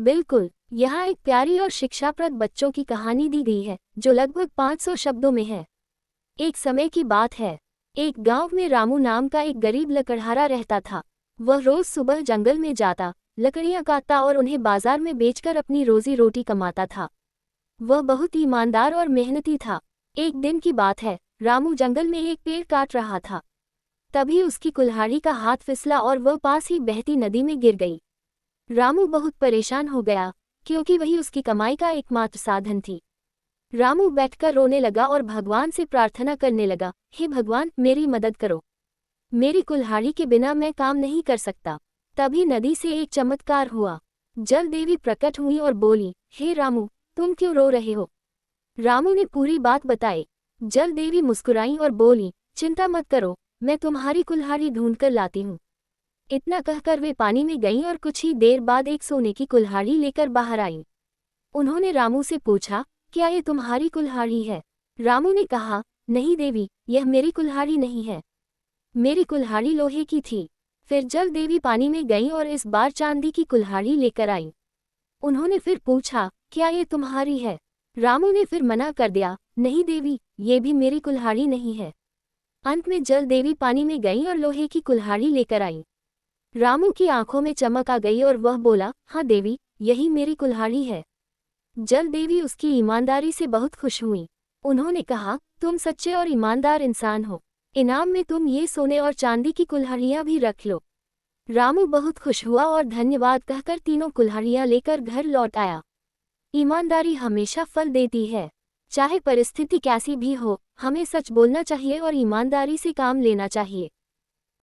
बिल्कुल, यहाँ एक प्यारी और शिक्षाप्रद बच्चों की कहानी दी गई है जो लगभग 500 शब्दों में है। एक समय की बात है। एक गांव में रामू नाम का एक गरीब लकड़हारा रहता था। वह रोज सुबह जंगल में जाता, लकड़ियां काटता और उन्हें बाजार में बेचकर अपनी रोजी रोटी कमाता था। वह बहुत ईमानदार और मेहनती था। एक दिन की बात है, रामू जंगल में एक पेड़ काट रहा था। तभी उसकी कुल्हाड़ी का हाथ फिसला और वह पास ही बहती नदी में गिर गई। रामू बहुत परेशान हो गया, क्योंकि वही उसकी कमाई का एकमात्र साधन थी। रामू बैठकर रोने लगा और भगवान से प्रार्थना करने लगा, हे भगवान, मेरी मदद करो। मेरी कुल्हाड़ी के बिना मैं काम नहीं कर सकता। तभी नदी से एक चमत्कार हुआ। जल देवी प्रकट हुई और बोली, हे रामू, तुम क्यों रो रहे हो? रामू ने पूरी बात बताई। जल देवी मुस्कुराई और बोली, चिंता मत करो, मैं तुम्हारी कुल्हाड़ी ढूंढकर लाती हूँ। इतना कहकर वे पानी में गईं और कुछ ही देर बाद एक सोने की कुल्हाड़ी लेकर बाहर आईं। उन्होंने रामू से पूछा, क्या ये तुम्हारी कुल्हाड़ी है? रामू ने कहा, नहीं देवी, यह मेरी कुल्हाड़ी नहीं है। मेरी कुल्हाड़ी लोहे की थी। फिर जल देवी पानी में गईं और इस बार चांदी की कुल्हाड़ी लेकर आईं। उन्होंने फिर पूछा, क्या ये तुम्हारी है? रामू ने फिर मना कर दिया, नहीं देवी, ये भी मेरी कुल्हाड़ी नहीं है। अंत में जल देवी पानी में गईं और लोहे की कुल्हाड़ी लेकर आईं। रामू की आंखों में चमक आ गई और वह बोला, हाँ देवी, यही मेरी कुल्हाड़ी है। जल देवी उसकी ईमानदारी से बहुत खुश हुई। उन्होंने कहा, तुम सच्चे और ईमानदार इंसान हो। इनाम में तुम ये सोने और चांदी की कुल्हाड़ियाँ भी रख लो। रामू बहुत खुश हुआ और धन्यवाद कहकर तीनों कुल्हाड़ियाँ लेकर घर लौट आया। ईमानदारी हमेशा फल देती है। चाहे परिस्थिति कैसी भी हो, हमें सच बोलना चाहिए और ईमानदारी से काम लेना चाहिए।